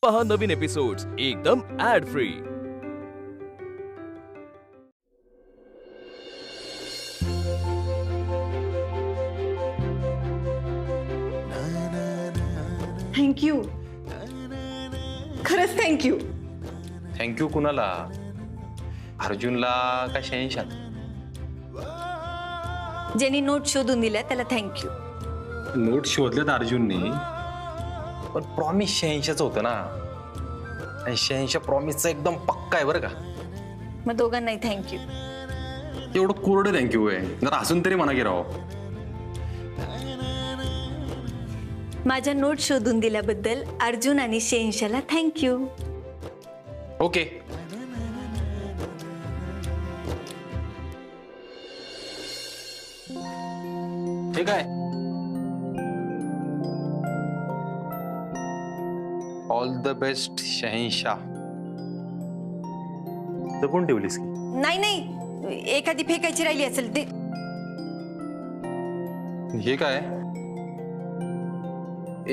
पहा नवीन एपिसोड्स एकदम add free. Thank you, खरंच थँक्यू. थँक्यू कुणाला? अर्जुनला का शहेनशाह? ज्यांनी नोट शोधून दिल्या त्याला थँक्यू. नोट शोधलेत अर्जुनने, पण प्रॉमिस शहेनशाहचं होतं ना, आणि शहेनशाह प्रॉमिसचा एकदम पक्का आहे बरं का. मग दोघांनाही थँक्यू. एवढं कोरडं थँक्यू आहे, जरा हसून तरी म्हणा की राव. माझ्या नोट शोधून दिल्याबद्दल अर्जुन आणि शहेनशाहला थँक्यू. ओके. हे काय? ऑल द बेस्ट शहेनशाह. जपून ठेवलीस की? नाही नाही, एखादी फेकायची राहिली असेल ते. हे काय?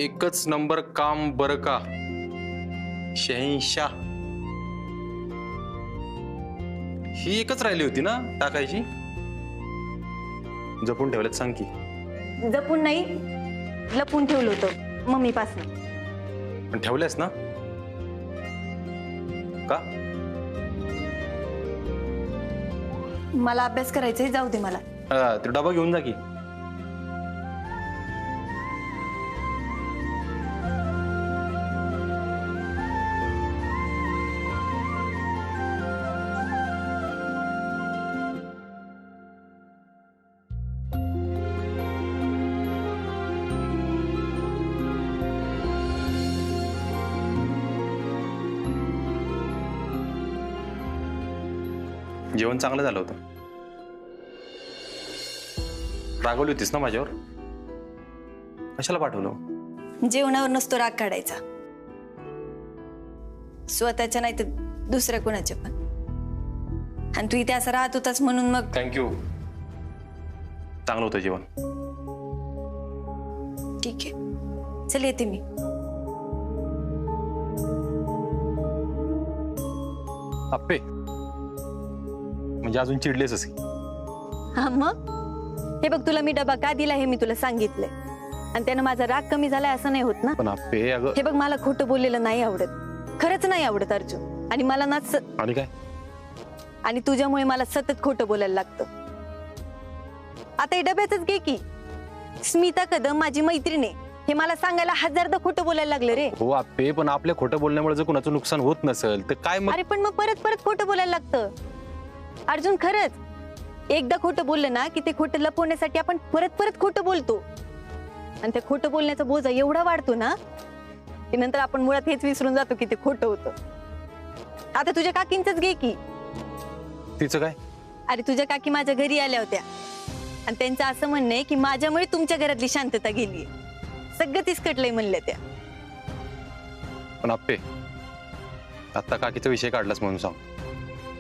एकच नंबर काम बरं का शहेनशाह. ही एकच राहिली होती ना टाकायची? जपून ठेवल्यात सांग की. जपून नाही, लपून ठेवलं होतं मम्मीपासून. पण ठेवल्यास ना? का? मला अभ्यास करायचा, जाऊ दे मला. ते डबा घेऊन जा की. जेवण चांगलं झालं होतं. रागवली होतीस ना माझ्यावर? कशाला पाठवलं? जेवणावर नसतो राग काढायचा, स्वतःच्या नाही तर दुसऱ्या कोणाच्या पण. आणि तू इथे असं राहत होतास म्हणून मग. थँक्यू. चांगलं होतं जेवण. ठीक आहे, चल येते मी. अप्पे, म्हणजे अजून चिडलेच असे? हा मग, हे बघ, तुला मी डबा का दिला हे मी तुला सांगितलंय, आणि त्यानं माझा राग कमी झालाय असं नाही होत ना. पण अप्पे अगं. हे बघ, मला खोटं बोललेलं नाही आवडत, खरंच नाही आवडत अर्जुन. आणि मला ना आणि काय? आणि तुझ्यामुळे मला सतत खोटं बोलायला लागतं. आता हे डब्यातच घे की, स्मिता कदम माझी मैत्रीण आहे हे मला सांगायला हजारदा खोटं बोलायला लागलं रे. हो अप्पे, पण आपल्या खोटं बोलण्यामुळे जर कुणाचं नुकसान होत नसेल तर काय मग? अरे पण मग परत परत खोटं बोलायला लागतं अर्जुन. खरंच एकदा खोटं बोललं ना की ते खोटं लपवण्यासाठी आपण परत परत खोटं बोलतो, आणि ते खोटं बोलण्याचा बोजा एवढा वाढतो ना की नंतर आपण मुळात हेच विसरून जातो की ते खोटं होतं. आता तुझ्या काकींचंच घे की. तिचं काय? अरे तुझ्या काकी माझ्या घरी आल्या होत्या, आणि त्यांचं असं म्हणणं आहे की माझ्यामुळे तुमच्या घरातली शांतता गेलीये, सगळं तिसकटलंय म्हणल्या त्या. पण अप्पे, आता काकीचा विषय काढलास म्हणून सांग,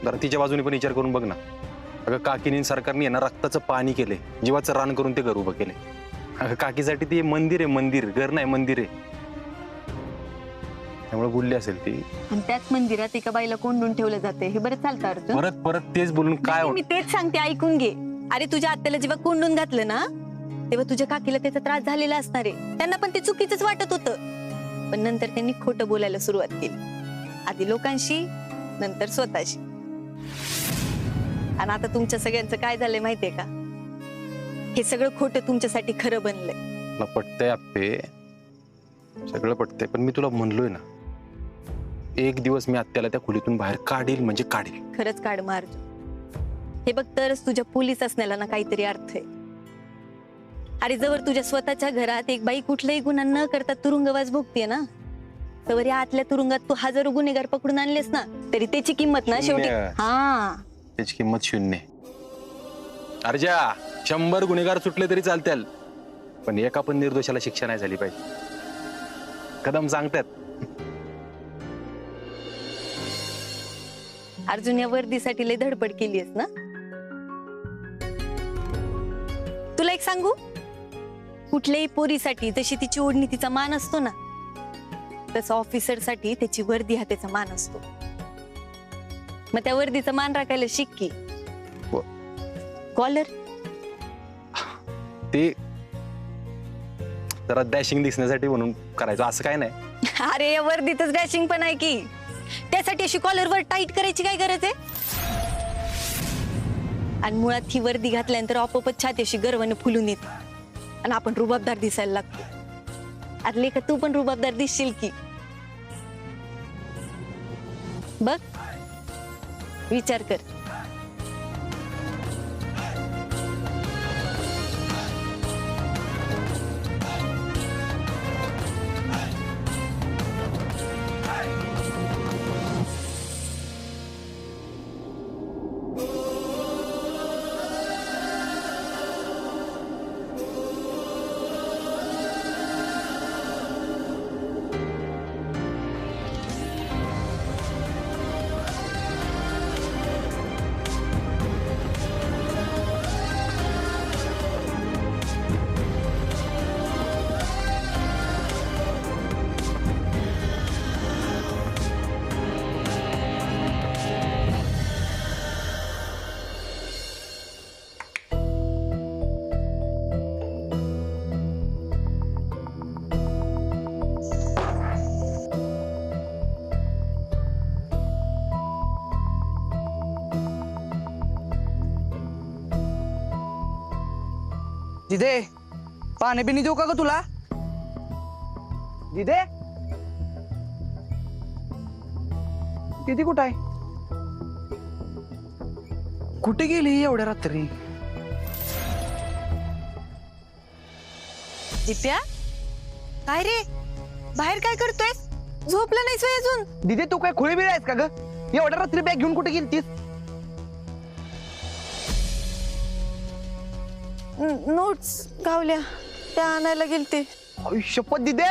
जरा तिच्या बाजूने पण विचार करून बघ ना. अगं काकीने सरकारने ना रक्ताचं पाणी केले, जीवाचं रान करून ते घर उभं केले. अगं काकीसाठी ते मंदिर आहे, मंदिर, घर नाही मंदिर आहे. त्यामुळे बोलली असेल ती. आणि त्याच मंदिरात एका बाईला कोंडून ठेवलं जाते, हे बरं चालतं अर्जुन? परत परत तेच बोलून काय मी तेच सांगते, ऐकून घे. अरे तुझ्या आत्याला जेव्हा कोंडून घातलं ना तेव्हा तुझ्या काकीला त्याचा त्रास झालेला असणार आहे, त्यांना पण ते चुकीचंच वाटत होतं. पण नंतर त्यांनी खोटं बोलायला सुरुवात केली, आधी लोकांशी, नंतर स्वतःशी. आणि आता तुमच्या सगळ्यांचं काय झालंय माहितीये का? हे सगळं खोटं तुमच्यासाठी खरं बनलंय. मला पटतंय अप्पे, सगळं पटतंय, पण मी तुला म्हणलोय ना, एक दिवस मी आत्याला त्या खोलीतून बाहेर काढील म्हणजे काढील. खरंच काढ मार. हे बघ, तरच तुझ्या पोलीस असण्याला ना काहीतरी अर्थ आहे. अरे जवळ तुझ्या स्वतःच्या घरात एक बाई कुठलाही गुन्हा न करता तुरुंगवास भोगतीये ना, तर या आतल्या तुरुंगात तू हजारो गुन्हेगार पकडून आणलेस ना, तरी त्याची किंमत ना शेवटी. हा, त्याची किंमत 0. अर्जा, 100 गुन्हेगार सुटले तरी चालतील, पण एका पण निर्दोषाला शिक्षा नाही झाली पाहिजे. कदम सांगतात. अर्जुन या वर्दीसाठी लय धडपड केलीस ना. तुला एक सांगू, कुठल्याही पोरीसाठी जशी तिची ओढणी तिचा मान असतो ना, तसं ऑफिसर साठी त्याची वर्दी हा त्याचा मान असतो. मग त्या वर्दीचा मान राखायला शिक की. कॉलर ते जरा डॅशिंग दिसण्यासाठी म्हणून करायचं, असं काय नाही. अरे या वर्दीतच डॅशिंग पण आहे की. त्यासाठी अशी कॉलरवर टाईट करायची काय गरज आहे? आणि मुळात ही वर्दी घातल्यानंतर आपोआपच छाती अशी गर्वाने फुलून येते आणि आपण रुबाबदार दिसायला लागतो. आता लेखा तू पण रुबाबदार दिसशील की. बघ, विचार कर. दिदे, पाणी बिनी देऊ का ग तुला? दिदे, दिदी कुठं आहे? कुठे गेली एवढ्या रात्री? दिप्या, काय रे? बाहेर काय करतोय? झोपला नाहीस होय अजून? दिदे तू काय खुळी बिळी आहेस का ग? एवढ्या रात्री बॅग घेऊन कुठे गेलतीस? नोट्स गावल्या, त्या आणायला गेलते. आई शपथ दिदे,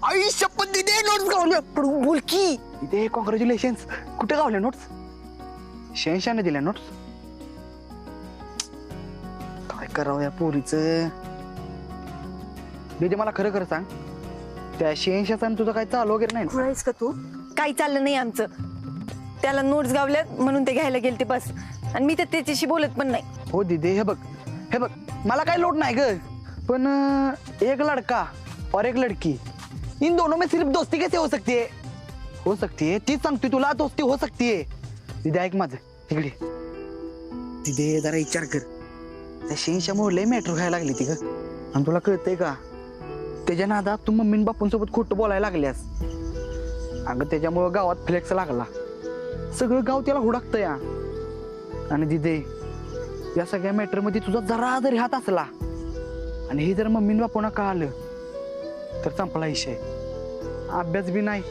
आई शपथ दिदे, नोट्स गावल्या. बोल की दिदे, कॉंग्रॅच्युलेशन्स. कुठे गावल्या नोट्स? शेंशाने दिल्या नोट्स. काय करावं या पोरीचं? दिदे मला खरं खरं सांग, त्या शेंशाचा तुझं काय चालू वगैरे नाही ना? खुळायस का तू? काही चाललं नाही आमचं. त्याला नोट्स गावल्यात म्हणून ते घ्यायला गेलते बस. आणि मी तर त्याच्याशी बोलत पण नाही. हो दीदी, हे बघ मला काही लोड नाही ग, पण एक लड़का और एक लड़की, इन दोनों में सिर्फ दोस्ती कैसे हो सकती है? हो सकती है, तीच सांगते तुला, दोस्ती हो सकती है. दीदी ऐक माझं, तिकडे दीदी जरा विचार कर. त्या शेंशामुळे लय मॅटर खायला लागली ती ग. आणि तुला कळतंय का, त्याच्या नादात तू मम्मी बापूंसोबत खोटं बोलायला लागल्यास. अगं त्याच्यामुळं गावात फ्लेक्स लागला, सगळं गाव त्याला हुडकतं या. आणि दिदे, या सगळ्या मॅटर मध्ये तुझा जरा जरी हात असला आणि हे जर मम्मी बापूंना कळालं तर संपला विषय. अभ्यास बी नाही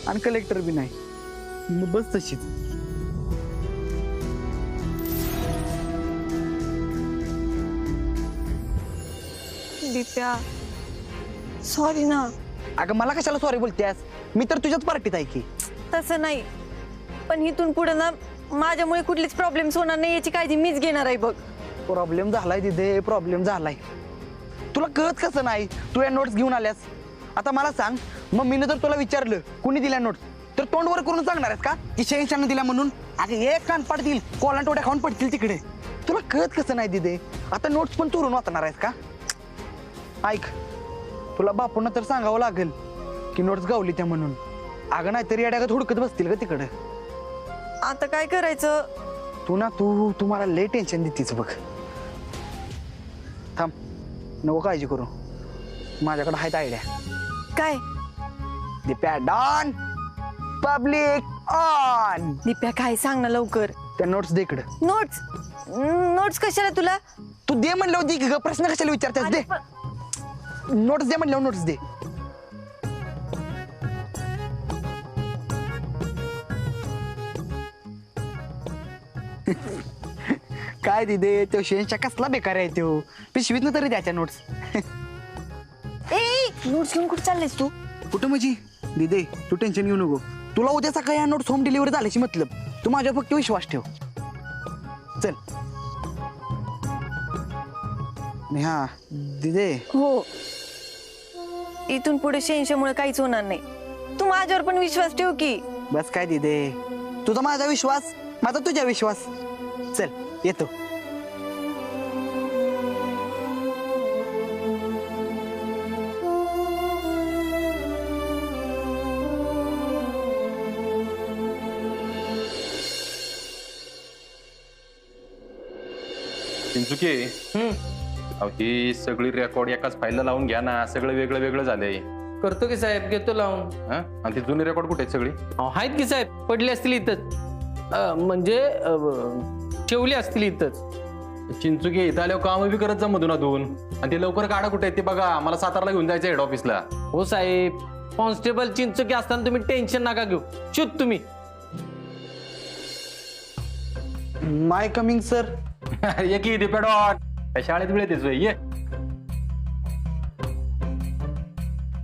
आणि कलेक्टर बी नाही, मग बस तशीच. दिप्या, सॉरी ना. अगं मला कशाला सॉरी बोलतेस? मी तर तुझ्याच पार्टीत आहे की. तसं नाही, पण इथून पुढे ना माझ्यामुळे कुठलीच प्रॉब्लेम्स होणार नाही याची काळजी मीच घेणार आहे. बघ, प्रॉब्लेम झालाय तिथे, प्रॉब्लेम झालाय. तुला कळत कसं नाही? तू या नोट्स घेऊन आल्यास. आता मला सांग, मम्मीने जर तुला विचारलं कुणी दिल्या नोट्स, तर तोंड वर करून सांगणार आहेस का की शेंशाने दिल्या म्हणून? अगं एक कान पाडतील, कोलांटोड्या खाऊन पडतील तिकडे. तुला कळत कसं नाही तिथे? आता नोट्स पण चोरून वाचणार आहेस का? ऐक, तुला बापूंना तर सांगावं लागेल की नोट्स गावली त्या म्हणून. अगं नाहीतरी अड्यागत हुडकत बसतील का तिकडे. आता काय करायचं? तू मला लय टेन्शन देतीस बघ. थांब, नको काळजी करू, माझ्याकडे आहेत आयडिया. काय? दिप्या डॉन, पब्लिक ऑन. दिप्या काय, सांग ना लवकर. त्या नोट्स दे इकडं. नोट्स? नोट्स कशाला तुला? तू दे म्हणलं होती की ग, प्रश्न कशाला विचारतेस? दे नोट्स, दे म्हणलं नोट्स दे. काय दिदे, तो शेंशा कसला बेकार आहे तो. पिशवीतनं तरी द्याच्या नोट्स. ए, नोट्स घेऊन कुठे चाललेस तू? कुठं म्हणजे? दिदे तू टेन्शन घेऊ नको, तुला उद्या सकाळी या नोट्स होम डिलिव्हरी झाल्याची मतलब. तू माझ्यावर फक्त विश्वास ठेव. चल. हा दिदे. हो, इथून पुढे शेंशामुळे काहीच होणार नाही. तू माझ्यावर पण विश्वास ठेव की. बस काय दिदे, तुझा माझा विश्वास, माझा तुझ्या विश्वास. चल येतो. चिंचुके, अहो, ही सगळी रेकॉर्ड एकाच फाईलला लावून घ्या ना. सगळं वेगळं वेगळं झालंय. करतो की साहेब, घेतो लावून. हा? आणि ती जुनी रेकॉर्ड कुठे आहेत सगळी? आहेत की साहेब, पडली असतील इथंच. म्हणजे ठेवली असतील इथंच. चिंचुके, इथं आल्यावर काम बी करत जा मधून अधून. आणि ते लवकर काढा कुठे आहेत ते बघा. मला सातारला घेऊन जायचं हेड ऑफिसला. हो साहेब, कॉन्स्टेबल चिंचुके असताना तुम्ही टेन्शन नका घेऊ. शूट तुम्ही. माय कमिंग सर. ये की दिपेडॉट, शाळेत वेळ येतेच ये.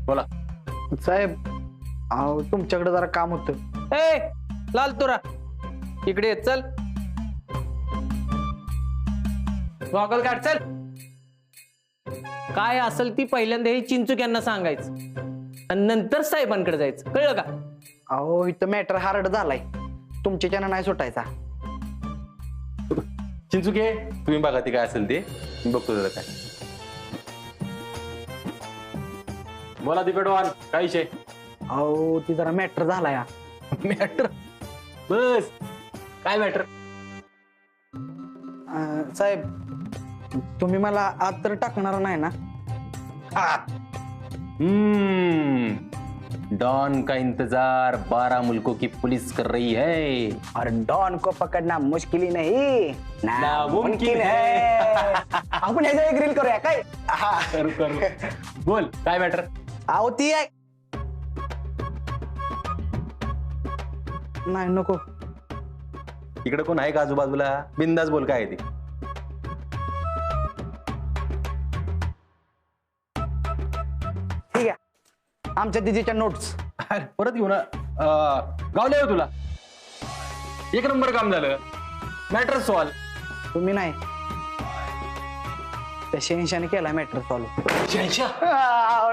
बोला. साहेब, अहो तुमच्याकडे जरा काम होतं. ए लाल तुरा, इकडे ये, चल. गॉगल काढ, चल. काय असेल ती पहिल्यांदा हे चिंचुक यांना सांगायचं आणि नंतर साहेबांकडे जायचं, कळलं का? अहो इथं मॅटर हार्ड झालाय, तुमच्याच्यानं नाही सुटायचा. चिंचुके, तुम्ही बघा ती काय असेल ते. मी बघतो जरा काय. बोला दिपेडॉन, काय विषय? अहो ती जरा मॅटर झालाय. मॅटर? बस, काय मॅटर? साहेब, तुम्ही मला आत तर टाकणार नाही ना? डॉन का इंतजार 12 मुल्कों की पुलिस कर रही है. और डॉन को पकडना मुश्किल ही नहीं, नामुमकिन है. आपण ह्याचा एक रील करूया काय? करू करू. बोल, काय मॅटर? अहो ती आहे. नाही नको. इकडे कोण आहे का आजूबाजूला? बिंदास बोल, काय आहे ते. ठीक आहे, आमच्या दिदीच्या नोट्स. परत घेऊ ना. गावले हो तुला. एक नंबर काम झालं. Matter solve. तुम्ही नाही, त्या शेंशाने केला मॅटर सॉल्व.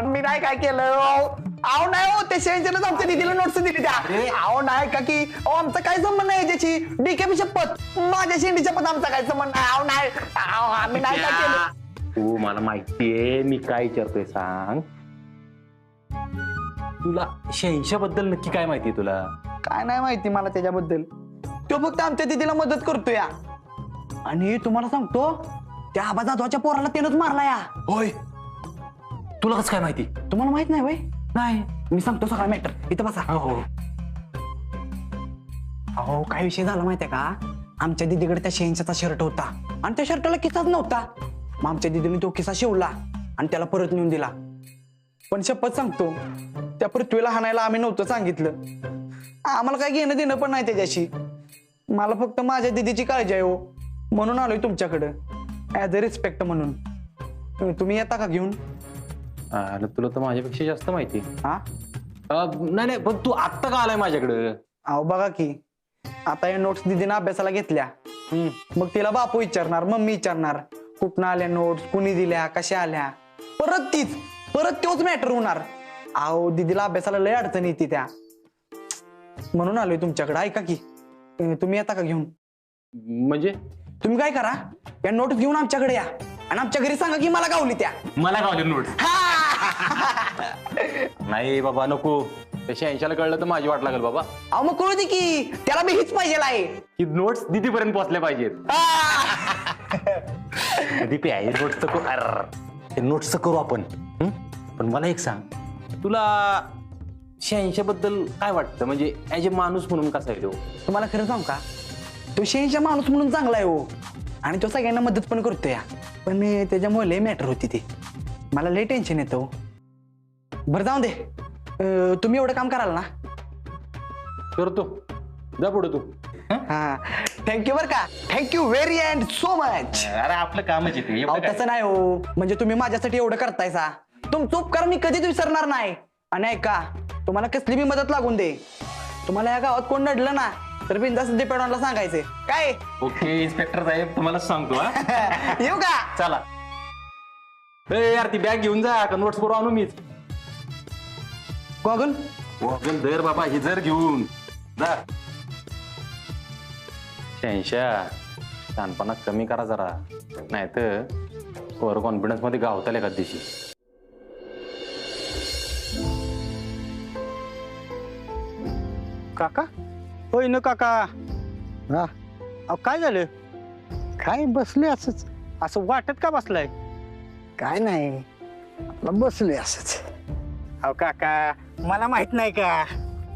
मी नाही काय केलं. अहो नाही हो, त्या शेंशानेच आमच्या दिदीला नोट्स दिली त्या. अहो नाही का की, अहो आमचा काय संबंध नाही त्याची. डीकेपी शपथ, माझ्या शेंडी शपथ, आमचा काय संबंध नाही. अहो नाही, आम्ही नाही काय केलं. तू मला माहितीये मी काय विचारतोय सांग. तुला 86 बद्दल नक्की काय माहितीये तुला? काय नाही माहिती मला त्याच्याबद्दल. तो फक्त आमच्या दिदीला मदत करतो या. आणि तुम्हाला सांगतो, त्या आबा जाधवाच्या पोराला त्यानंच मारला या. होय, तुला कसं काय माहिती? तुम्हाला माहित नाही भाई? नाही. मी सांगतो सगळा मॅटर, इथं बसा. हो. अहो काय विषय झाला माहितीये का, आमच्या दिदीकडे त्या शेंशाचा शर्ट होता आणि त्या शर्टाला किसाच नव्हता. मग आमच्या दिदीने तो किसा शिवला आणि त्याला परत नेऊन दिला. पण शपथ सांगतो, त्या पृथ्वीला हाणायला आम्ही नव्हतं सांगितलं. आम्हाला काय घेणं देणं पण नाही त्याच्याशी. मला फक्त माझ्या दिदीची काळजी आहे हो, म्हणून आलोय तुमच्याकडं ऍज अ रिस्पेक्ट म्हणून. तुम्ही येता का घेऊन? तुला तर माझ्यापेक्षा जास्त माहिती. हा नाही नाही, पण तू आत्ता का आलाय माझ्याकडे? अहो बघा की, आता या नोट्स दिदीनं अभ्यासाला घेतल्या. मग तिला बापू विचारणार, मम्मी विचारणार, कुठनं आल्या नोट्स, कुणी दिल्या, कशा आल्या. परत तोच मॅटर होणार. अहो दिदीला अभ्यासाला लय अडचण येते त्या, म्हणून आलोय तुमच्याकडे. ऐका की, तुम्ही येता का घेऊन? म्हणजे तुम्ही काय करा, या नोट्स घेऊन आमच्याकडे या आणि आमच्या घरी सांगा की मला गावली त्या. मला गावले नोट? नाही बाबा, नको. 86ला कळलं तर माझी वाट लागेल बाबा. अहो मग कळू दे की, त्याला मी हीच पाहिजे आहे की नोट्स दिदीपर्यंत पोहोचल्या पाहिजेत. दीपे आहे नोट्स ते नोट्स करू आपण. पण मला एक सांग, तुला 86 बद्दल काय वाटतं? म्हणजे ऍज अ माणूस म्हणून कसा आहे तो? तुम्हाला खरं सांगू का, तो शेंशा माणूस म्हणून चांगला आहे हो, आणि तो सगळ्यांना मदत पण करतो या. पण त्याच्यामुळे लय मॅटर होती ती, मला लय टेन्शन येतं. बरं जाऊ दे, तुम्ही एवढं काम कराल ना? करतो. जा पुढे तू. हा, थँक्यू बरं का, thank you very and so much. अरे आपलं कामच येते. तसं नाही हो, म्हणजे तुम्ही माझ्यासाठी एवढं करतायसा, तुमचं उपकार मी कधीच विसरणार नाही. आणि ऐका, तुम्हाला कसली बी मदत लागून दे, तुम्हाला या गावात कोण नडलं ना तर बिंदास डिपेंडॉनला सांगायचे काय. ओके इन्स्पेक्टर साहेब, तुम्हाला सांगतो. येऊ का? चला. यार ती बॅग घेऊन जा, नोट्स करू आणू मीच. गॉगल वॉकेल धर बाबा ही जर घेऊन जा. शहनशा शहाणपणा कमी करा जरा, नाही तर ओव्हर कॉन्फिडन्स मध्ये गावताल एखाद दिवशी. काका होय न काका. हा अहो काय झालं? काय बसलोय असंच. असं वाटत का बसलाय? काय नाही आपलं बसलोय असंच. अहो काका मला माहित नाही का,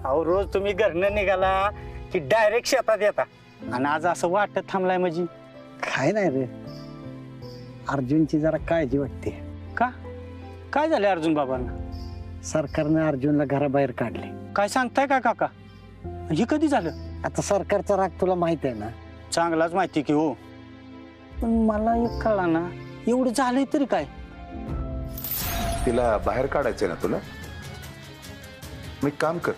अहो रोज तुम्ही घरनं निघाला की डायरेक्ट शेतात येता आणि आज असं वाटत थांबलाय म्हणजे. काय नाही रे, अर्जुनची जरा काळजी वाटते. का काय झालं अर्जुन बाबांना? सरकारनं अर्जुनला घराबाहेर काढले. काय सांगताय का काका? हे कधी झालं? आता सरकारचा राग तुला माहित आहे ना. चांगलाच माहिती की हो, पण मला एक कळला ना, एवढं झालंय तरी काय? तिला बाहेर काढायचंय ना तुला? मग एक काम कर,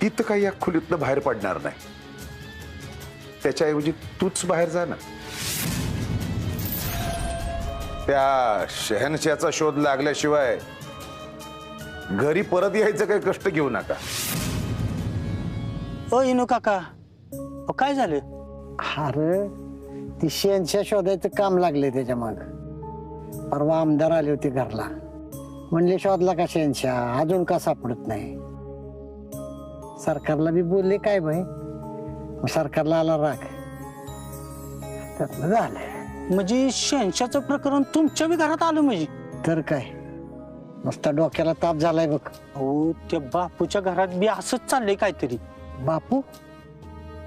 ती तर काही या खोलीतनं बाहेर पडणार नाही, त्याच्याऐवजी तूच बाहेर जा ना. त्या शहनशाचा शोध लागल्याशिवाय घरी परत यायचं काही कष्ट घेऊ नका. ओ इनो काका, अहो काय झालं? अरे ती शेणशा शोधायचं काम लागले त्याच्या माग. परवा आमदार आले होते घरला, म्हणले शोधला का शेणशा, अजून का सापडत नाही. सरकारला बी बोलले काय भाई, मग सरकारला आला राग, त्यातलं झालं. म्हणजे शेणशाचं प्रकरण तुमच्या बी घरात आलं म्हणजे? तर काय, नुसता डोक्याला ताप झालाय बघ. हो त्या बापूच्या घरात बी असंच चाललंय काहीतरी. बापू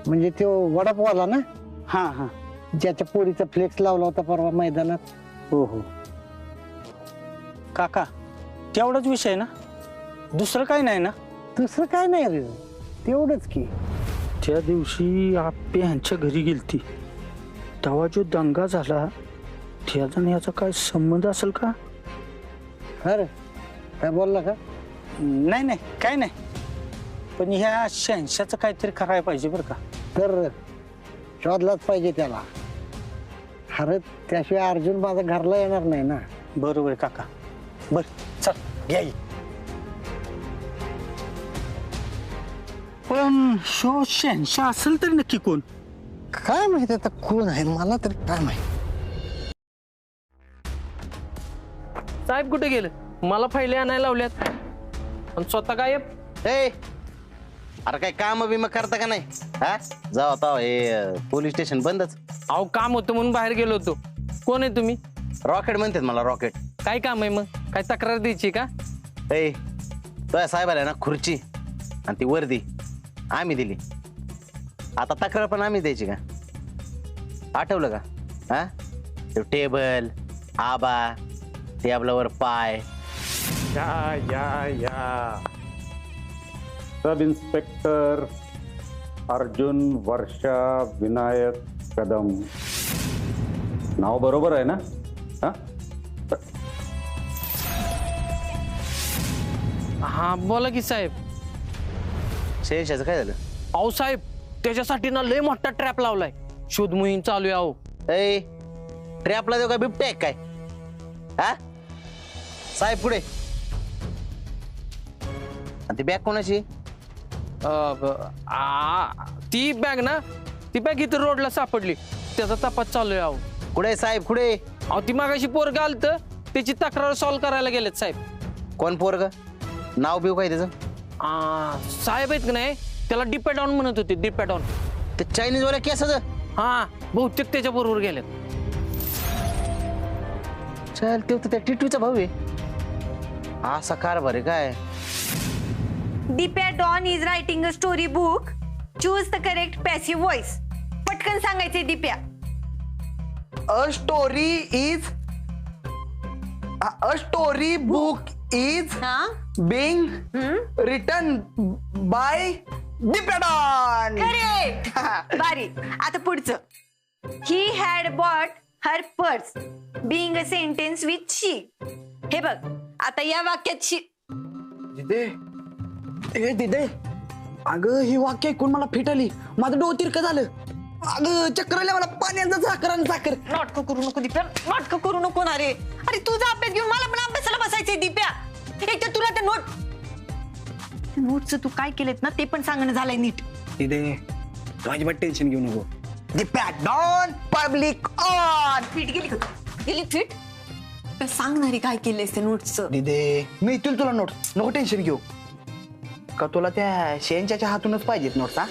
म्हणजे तो वडापवाला ना, हा हा ज्याच्या पोरीचा फ्लेक्स लावला होता परवा मैदानात. हो हो काका, तेवढाच विषय ना, दुसरं काही नाही ना? दुसरं काय नाही रे, तेवढंच की. त्या दिवशी आपे यांच्या घरी गेलती, तेव्हा जो दंगा झाला त्याचा आणि याचा काय संबंध असेल का? अरे काय बोलला का? नाही नाही काय नाही, पण ह्या शहनशाचं काहीतरी करायला पाहिजे बरं का. तर शोधलाच पाहिजे त्याला. अरे त्याशिवाय अर्जुन माझा घरला येणार नाही ना. बरोबर आहे काका. बर चल घ्या ही. पण शो शहनशाह असेल तर नक्की कोण? काय माहित आता कोण आहे, मला तर काय माहित. साहेब कुठे गेले? मला फायले आणायला लावल्यात आणि स्वतः गायब. ए अरे काय काम बिम करता का नाही? हा जाऊ आता, हे पोलीस स्टेशन बंदच. अहो काम होतं म्हणून बाहेर गेलो होतो. कोण आहे तुम्ही? रॉकेट म्हणतात मला, रॉकेट. काय काम आहे मग? काय तक्रार द्यायची का? ए तुझ्या साहेबाला ना खुर्ची आणि ती वर्दी आम्ही दिली, आता तक्रार पण आम्ही द्यायची का? आठवलं का? हा तो टेबल, आबा, टेबलावर पाय. या या या सब इन्स्पेक्टर अर्जुन वर्षा विनायक कदम. नाव बरोबर आहे ना? हा हा बोला की साहेब. शेषाचं काय झालं? अहो साहेब त्याच्यासाठी ना लय मोठा ट्रॅप लावलाय, शोध मोहीम चालू आहे. अहो ए ट्रॅपला देऊ का बिबट्या आहे काय? हा साहेब पुढे. आणि ती बॅग कोणाची? ती बॅग ना, ती बॅग इथं रोडला सापडली, त्याचा तपास चालू आहे. अहो कुठे साहेब कुठे? अहो ती मागाशी पोरग आलत, त्याची तक्रार सॉल्व्ह करायला गेलेत साहेब. कोण पोरग? नाव बिव काय त्याचं? साहेब आहेत का नाही, त्याला डिपेडॉन म्हणत होते, डिपेडॉन. ते चायनीज वाल्या केसाचं? हा बहुतेक त्याच्या बरोबर गेलेत. चल ते त्या टिटूचा भाऊ आहे. असा कारभार आहे काय? Dipya Don is writing a story book. Choose the correct passive voice. पटकन सांगायचे Dipya. A story book is हा being written by Dipadon. Correct. बारी. आता पुढचं. He had bought her purse बिंग अ सेंटेन्स विथ शी. हे बघ आता या वाक्यात शी. दिदे अगं ही वाक्य ऐकून मला फिटली, माझं डोळ तिरकं झालं. अगं चक्कर आल्या मला, पाण्याचा साखर आणि साखर. नाटक करू नको दिप्या, नाटक करू नको ना रे. अरे तुझा अभ्यास घेऊन मला पण अभ्यासाला बसायचंय दिप्या. एक तर तुला ते नोट नोटचं तू काय केलेत ना ते पण सांगणं झालंय नीट. तिथे तू अजिबात टेन्शन घेऊ नको. दीपॅट डॉन पब्लिक ऑन. फिट गेली का तू? गेली फिट? काय सांगणारी काय केलंयस ते नोटचं? दिदे मिळतील तुला नोट्स, नको टेन्शन घेऊ. का तुला त्या शेंच्याच्या हातूनच पाहिजेत नोट्स? हा